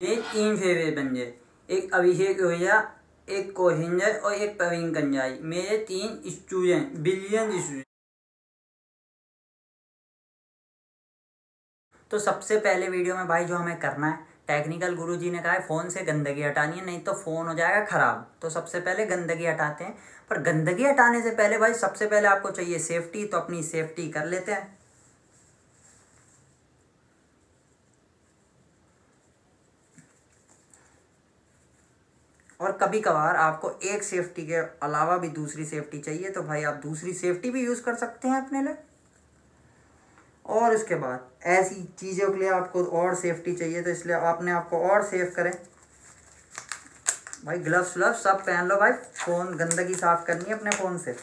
ये तीन फेरे बंजे, एक अभिषेक ओझा, एक कोहिंजर और एक प्रवीण कंजाई, मेरे 3 स्टूडेंट, बिलियन स्टूडेंट। तो सबसे पहले वीडियो में भाई जो हमें करना है, टेक्निकल गुरुजी ने कहा है फ़ोन से गंदगी हटानी है, नहीं तो फ़ोन हो जाएगा ख़राब। तो सबसे पहले गंदगी हटाते हैं, पर गंदगी हटाने से पहले भाई सबसे पहले आपको चाहिए सेफ्टी। तो अपनी सेफ्टी कर लेते हैं। और कभी कभार आपको एक सेफ्टी के अलावा भी दूसरी सेफ्टी चाहिए, तो भाई आप दूसरी सेफ्टी भी यूज़ कर सकते हैं अपने लिए। और इसके बाद ऐसी चीज़ों के लिए आपको और सेफ्टी चाहिए, तो इसलिए आपने आपको और सेफ करें भाई। ग्लव्स व्लव्स सब पहन लो भाई, फ़ोन गंदगी साफ़ करनी है अपने फ़ोन से।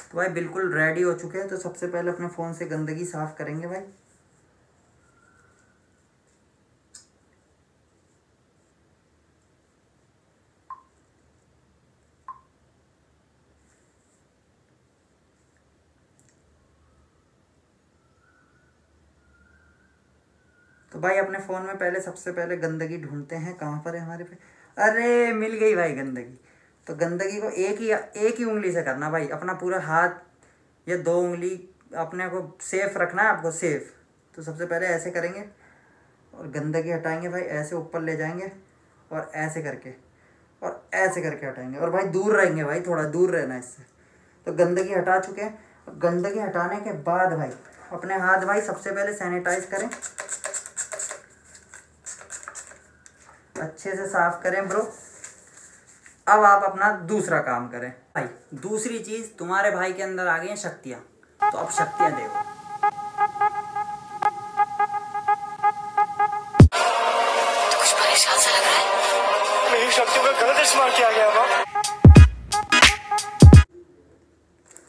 तो भाई बिल्कुल रेडी हो चुके हैं। तो सबसे पहले अपने फ़ोन से गंदगी साफ़ करेंगे भाई। तो भाई अपने फ़ोन में पहले सबसे पहले गंदगी ढूंढते हैं, कहाँ पर है हमारे पे। अरे मिल गई भाई गंदगी। तो गंदगी को एक ही उंगली से करना भाई, अपना पूरा हाथ या 2 उंगली अपने को सेफ रखना है आपको, सेफ। तो सबसे पहले ऐसे करेंगे और गंदगी हटाएंगे भाई, ऐसे ऊपर ले जाएंगे और ऐसे करके और ऐसे करके हटाएंगे। और भाई दूर रहेंगे भाई, थोड़ा दूर रहना इससे। तो गंदगी हटा चुके हैं। गंदगी हटाने के बाद भाई अपने हाथ भाई सबसे पहले सैनिटाइज करें, अच्छे से साफ करें ब्रो। अब आप अपना दूसरा काम करें भाई। दूसरी चीज़, तुम्हारे भाई के अंदर आ गई हैं शक्तियाँ, तो अब शक्तियाँ देखो। तो कुछ परेशान सा लग रहा है। मेरी शक्तियों का गलत इस्तेमाल किया गया है।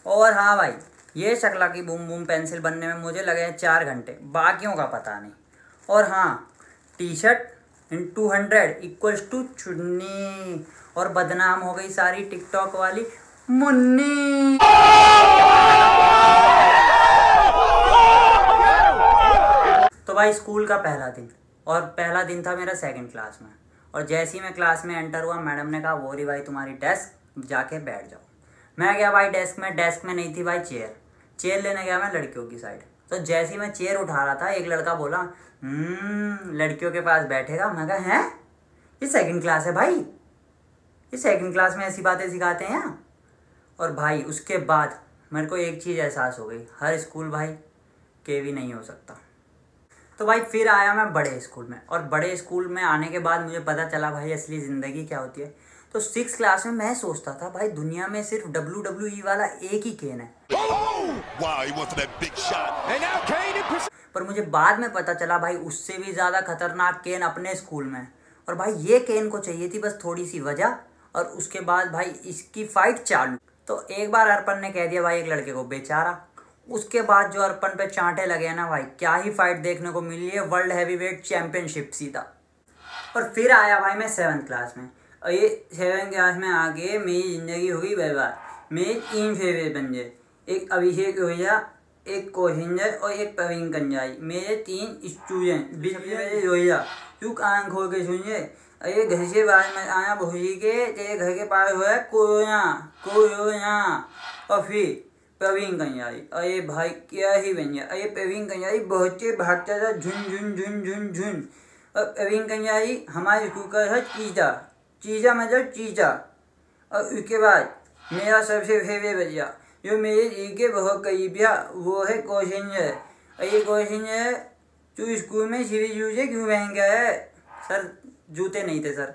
और हाँ भाई, ये शक्ला की बूम बूम पेंसिल बनने में मुझे लगे हैं 4 घंटे, बाकियों का पता नहीं। और हाँ, T shirt in 200 equals to चुन्नी। और बदनाम हो गई सारी टिकटॉक वाली मुन्नी। तो भाई स्कूल का पहला दिन, और पहला दिन था मेरा 2nd क्लास में। और जैसे ही मैं क्लास में एंटर हुआ, मैडम ने कहा वो रही भाई तुम्हारी डेस्क, जाके बैठ जाओ। मैं गया भाई डेस्क में नहीं थी भाई चेयर लेने गया मैं लड़कियों की साइड। तो जैसे ही मैं चेयर उठा रहा था, एक लड़का बोला लड़कियों के पास बैठेगा। मैं कहा हैं, ये 2nd क्लास है भाई, ये 2nd क्लास में ऐसी बातें सिखाते हैं यहाँ। और भाई उसके बाद मेरे को एक चीज़ एहसास हो गई, हर स्कूल भाई केवी नहीं हो सकता। तो भाई फिर आया मैं बड़े स्कूल में, और बड़े स्कूल में आने के बाद मुझे पता चला भाई असली ज़िंदगी क्या होती है। तो 6th क्लास में मैं सोचता था भाई दुनिया में सिर्फ WWE वाला एक ही केन है। पर मुझे बाद में पता चला भाई उससे भी ज़्यादा खतरनाक केन अपने स्कूल में। और भाई ये केन को चाहिए थी बस थोड़ी सी वजह, और उसके बाद भाई इसकी फाइट चालू। तो एक बार अर्पण ने कह दिया भाई एक लड़के को बेचारा। उसके बाद जो अर्पण पे चांटे लगे हैं ना भाई, क्या ही फाइट देखने को मिली है, वर्ल्ड हैवीवेट चैंपियनशिप सीधा। और फिर आया भाई मैं 7th क्लास में, और ये 7th क्लास में आके मेरी ज़िंदगी हो गई बर्बाद। मेरे 3 फेवरेट बंजे, एक अभिषेक ओझा, एक कोहिंजर और एक प्रवीण कंजाई, मेरे 3 स्टूडेंट, बिलियन ओझा। तू कान खोल के सुनिए, अरे घर से बाहर में आया भोजी के, तेरे घर के पास हुआ है कोरोना। और फिर प्रवीण कंजाई, अरे भाई क्या ही बन गया। अरे प्रवीण कंजाई बहुत तेज भागता था, झुन झुन झुन झुन झुन। और प्रवीण कंजाई हमारे स्कूल का था चीजा मतलब चीजा। और उसके बाद मेरा सबसे फेवरेट बच्चा जो मेरे दिल के बहुत करीब है, वो है कौशिंजर। अरे कौशिंजर, तू स्कूल में सीढ़ी जूते क्यों पहन गया है? सर जूते नहीं थे सर।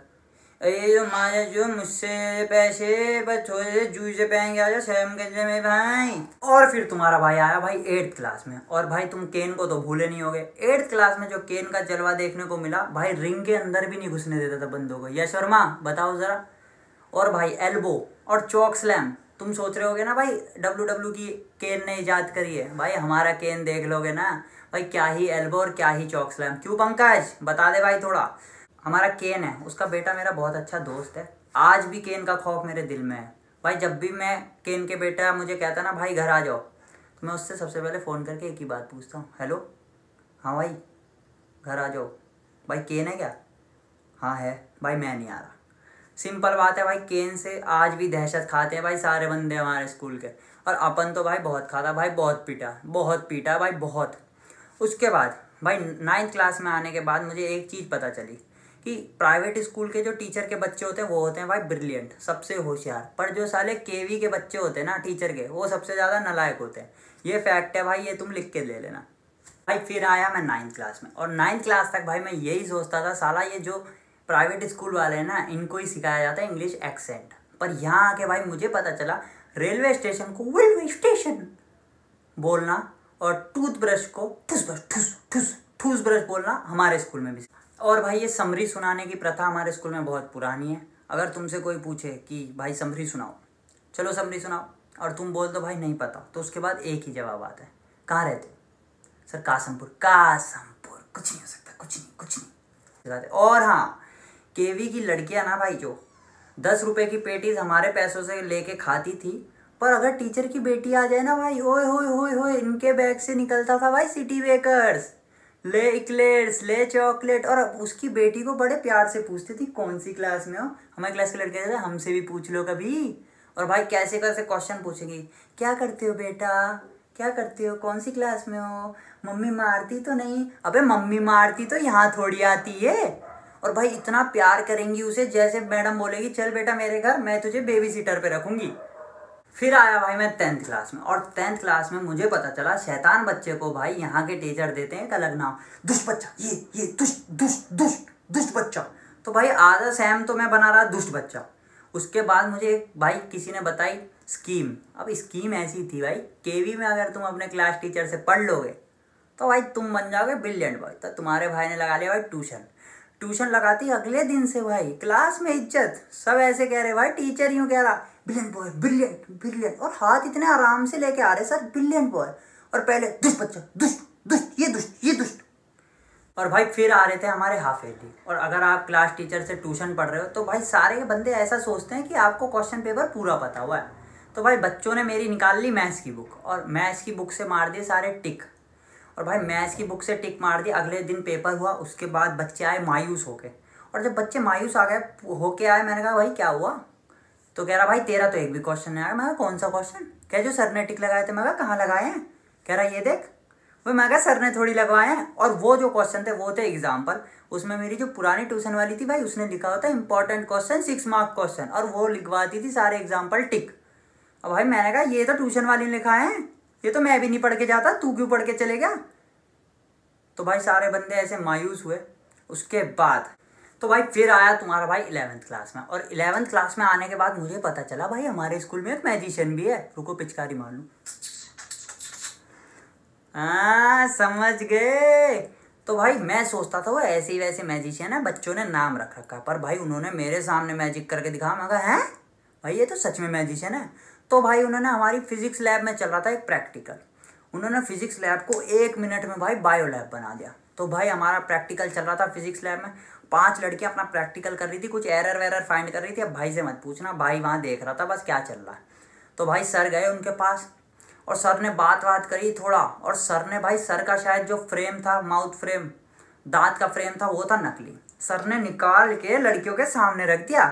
अरे जो माया जो मुझसे पैसे बस थोड़े से जूते पहन के आ जाओ शर्म करने में भाई। और फिर तुम्हारा भाई आया भाई 8th क्लास में, और भाई तुम केन को तो भूले नहीं होगे। 8th क्लास में जो केन का जलवा देखने को मिला भाई, रिंग के अंदर भी नहीं घुसने देता था बंदों को। यश वर्मा बताओ ज़रा। और भाई एल्बो और चौक स्लैम, तुम सोच रहे होगे ना भाई WWE की केन ने ईजाद करी है, भाई हमारा केन देख लोगे ना भाई क्या ही एल्बो और क्या ही चौक स्लैम। क्यों पंकज, बता दे भाई थोड़ा। हमारा केन है, उसका बेटा मेरा बहुत अच्छा दोस्त है। आज भी केन का खौफ मेरे दिल में है भाई। जब भी मैं केन के बेटा मुझे कहता ना भाई घर आ जाओ, तो मैं उससे सबसे पहले फ़ोन करके एक ही बात पूछता हूँ, हेलो, हाँ भाई घर आ जाओ। भाई केन है क्या? हाँ है भाई, मैं नहीं आ रहा। सिंपल बात है भाई। केन से आज भी दहशत खाते हैं भाई सारे बंदे हमारे स्कूल के। और अपन तो भाई बहुत खाता भाई, बहुत पीटा भाई, बहुत। उसके बाद भाई 9th क्लास में आने के बाद मुझे एक चीज़ पता चली कि प्राइवेट स्कूल के जो टीचर के बच्चे होते हैं वो होते हैं भाई ब्रिलियंट, सबसे होशियार। पर जो साले केवी के बच्चे होते हैं ना टीचर के, वो सबसे ज़्यादा नालायक होते हैं। ये फैक्ट है भाई, ये तुम लिख के ले लेना भाई। फिर आया मैं 9th क्लास में, और 9th क्लास तक भाई मैं यही सोचता था साला ये जो प्राइवेट स्कूल वाले हैं ना, इनको ही सिखाया जाता है इंग्लिश एक्सेंट। पर यहाँ आके भाई मुझे पता चला रेलवे स्टेशन को रेलवे स्टेशन बोलना और टूथब्रश को ठुस ब्रश ठुस ठुस ठुस ब्रश बोलना हमारे स्कूल में भी। और भाई ये समरी सुनाने की प्रथा हमारे स्कूल में बहुत पुरानी है। अगर तुमसे कोई पूछे कि भाई समरी सुनाओ, चलो समरी सुनाओ, और तुम बोल दो भाई नहीं पता, तो उसके बाद एक ही जवाब आता है, कहाँ रहते हो? सर कासमपुर। कासमपुर कुछ नहीं हो सकता, कुछ नहीं। और हाँ, केवी की लड़कियां ना भाई जो 10 रुपए की पेटीज हमारे पैसों से लेके खाती थी, पर अगर टीचर की बेटी आ जाए ना भाई, ओए होए होए होए, इनके बैग से निकलता था भाई सिटी बेकर्स, ले इक्लेट्स, ले चॉकलेट। और उसकी बेटी को बड़े प्यार से पूछती थी कौन सी क्लास में हो। हमारे क्लास के लड़के कहते थे हमसे भी पूछ लो कभी। और भाई कैसे कैसे क्वेश्चन पूछेगी, क्या करते हो बेटा, क्या करते हो, कौन सी क्लास में हो, मम्मी मारती तो नहीं? अबे मम्मी मारती तो यहाँ थोड़ी आती है। और भाई इतना प्यार करेंगी उसे, जैसे मैडम बोलेगी चल बेटा मेरे घर, मैं तुझे बेबी सीटर पे रखूंगी। फिर आया भाई मैं 10th क्लास में, और 10th क्लास में मुझे पता चला शैतान बच्चे को भाई यहाँ के टीचर देते हैं एक अलग नाम, दुष्ट बच्चा। ये दुष्ट दुष्ट दुष्ट दुष्ट बच्चा। तो भाई आधा सैम तो मैं बना रहा दुष्ट बच्चा। उसके बाद मुझे एक भाई किसी ने बताई स्कीम। अब स्कीम ऐसी थी भाई, केवी में अगर तुम अपने क्लास टीचर से पढ़ लोगे तो भाई तुम बन जाओगे ब्रिलियंट बॉय। तो तुम्हारे भाई ने लगा लिया भाई ट्यूशन लगाती अगले दिन से भाई क्लास में इज्जत। सब ऐसे कह रहे भाई, टीचर यूँ कह रहा ब्रिलियंट बॉय, ब्रिलियंट ब्रिलियंट, और हाथ इतने आराम से लेके आ रहे सर ब्रिलियंट बॉय। और पहले दुष्ट बच्चा, दुष्ट दुष्ट, ये दुष्ट। और भाई फिर आ रहे थे हमारे हाफ ईयरली। और अगर आप क्लास टीचर से ट्यूशन पढ़ रहे हो तो भाई सारे बंदे ऐसा सोचते हैं कि आपको क्वेश्चन पेपर पूरा पता हुआ है। तो भाई बच्चों ने मेरी निकाल ली मैथ्स की बुक, और मैथ्स की बुक से मार दिए सारे टिक। और भाई मैथ्स की बुक से टिक मार दिया। अगले दिन पेपर हुआ, उसके बाद बच्चे आए मायूस होके। और जब बच्चे मायूस आ गए होके आए, मैंने कहा भाई क्या हुआ? तो कह रहा भाई तेरा तो एक भी क्वेश्चन नहीं आया। मैं कहा कौन सा क्वेश्चन? कह जो सर ने टिक लगाए थे। मैं कहा कहाँ लगाए हैं? कह रहा ये देख। वो मैं कहा सर ने थोड़ी लगवाए हैं। और वो जो क्वेश्चन थे वो थे एग्जाम्पल। उसमें मेरी जो पुरानी ट्यूशन वाली थी भाई, उसने लिखा होता इंपॉर्टेंट क्वेश्चन 6 मार्क क्वेश्चन, और वो लिखवाती थी सारे एग्जाम्पल टिक। अब भाई मैंने कहा ये तो ट्यूशन वाली ने लिखा है, ये तो मैं भी नहीं पढ़ के जाता, तू क्यों पढ़ के चले गया? तो भाई सारे बंदे ऐसे मायूस हुए। उसके बाद तो भाई फिर आया तुम्हारा भाई 11th क्लास में। और 11th क्लास में आने के बाद मुझे पता चला भाई हमारे स्कूल में एक मैजिशियन भी है। रुको पिचकारी मार लूं। समझ गए। तो भाई मैं सोचता था वो ऐसे ही वैसे मैजिशियन है, बच्चों ने नाम रख रखा, पर भाई उन्होंने मेरे सामने मैजिक करके दिखा। मैं कहा है भाई ये तो सच में मैजिशियन है। तो भाई उन्होंने हमारी फिजिक्स लैब में चल रहा था एक प्रैक्टिकल, उन्होंने फिजिक्स लैब को 1 मिनट में भाई बायो लैब बना दिया। तो भाई हमारा प्रैक्टिकल चल रहा था फिजिक्स लैब में, 5 लड़कियां अपना प्रैक्टिकल कर रही थी, कुछ एरर वेरर फाइंड कर रही थी। अब भाई से मत पूछना, भाई वहाँ देख रहा था बस क्या चल रहा है। तो भाई सर गए उनके पास, और सर ने बात करी थोड़ा, और सर ने भाई सर का शायद जो फ्रेम था, माउथ फ्रेम, दांत का फ्रेम था, वो था नकली। सर ने निकाल के लड़कियों के सामने रख दिया।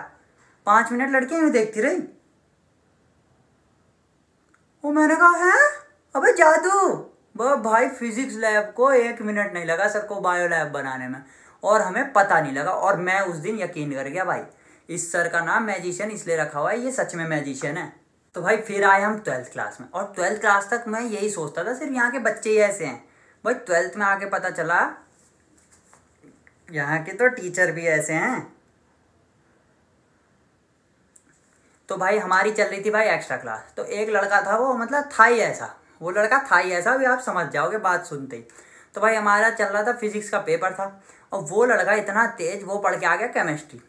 5 मिनट लड़कियां यूँ देखती रही। वो मैंने कहा है अबे जादू। वो भाई फिजिक्स लैब को 1 मिनट नहीं लगा सर को बायो लैब बनाने में, और हमें पता नहीं लगा। और मैं उस दिन यकीन कर गया भाई इस सर का नाम मैजिशियन इसलिए रखा हुआ है, ये सच में मैजिशियन है। तो भाई फिर आए हम 12th क्लास में, और 12th क्लास तक मैं यही सोचता था सिर्फ यहाँ के बच्चे ही ऐसे हैं। भाई 12th में आके पता चला यहाँ के तो टीचर भी ऐसे हैं। तो भाई हमारी चल रही थी भाई एक्स्ट्रा क्लास। तो एक लड़का था, वो मतलब था ही ऐसा, वो लड़का था ही ऐसा, भी आप समझ जाओगे बात सुनते ही। तो भाई हमारा चल रहा था फिजिक्स का पेपर था, और वो लड़का इतना तेज, वो पढ़ के आ गया केमिस्ट्री।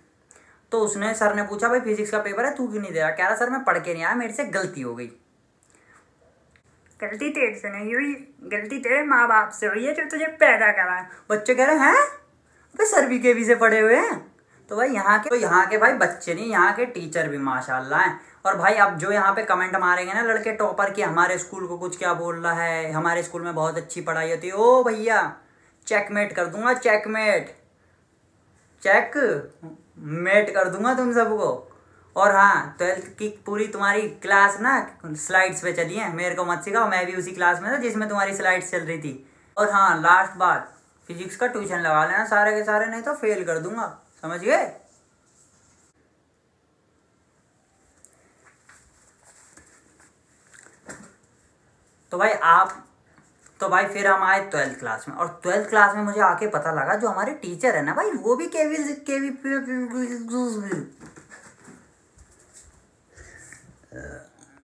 तो उसने, सर ने पूछा भाई फिजिक्स का पेपर है तू क्यों नहीं दे रहा? कह रहा सर मैं पढ़ के नहीं आया, मेरे से गलती हो गई। गलती तेरे से नहीं हुई, गलती तेरे माँ बाप से हुई है जो तुझे पैदा करा है। बच्चे कह रहे हैं भाई सर भी केवी से पढ़े हुए हैं। तो भाई यहाँ के भाई बच्चे नहीं, यहाँ के टीचर भी माशाल्लाह हैं। और भाई अब जो यहाँ पे कमेंट मारेंगे ना लड़के टॉपर कि हमारे स्कूल को कुछ क्या बोल रहा है, हमारे स्कूल में बहुत अच्छी पढ़ाई होती है, ओ भैया चेकमेट कर दूंगा, चेकमेट मेट कर दूंगा तुम सबको। और हाँ 12th की पूरी तुम्हारी क्लास ना स्लाइड्स पे चली है, मेरे को मत सिखाओ, मैं भी उसी क्लास में था जिसमें तुम्हारी स्लाइड्स चल रही थी। और हाँ लास्ट बात, फिजिक्स का ट्यूशन लगा लेना सारे के सारे, नहीं तो फेल कर दूंगा, समझ गए। तो भाई फिर हम आए 12th क्लास में, और 12th क्लास में मुझे आके पता लगा जो हमारे टीचर है ना भाई वो भी केवी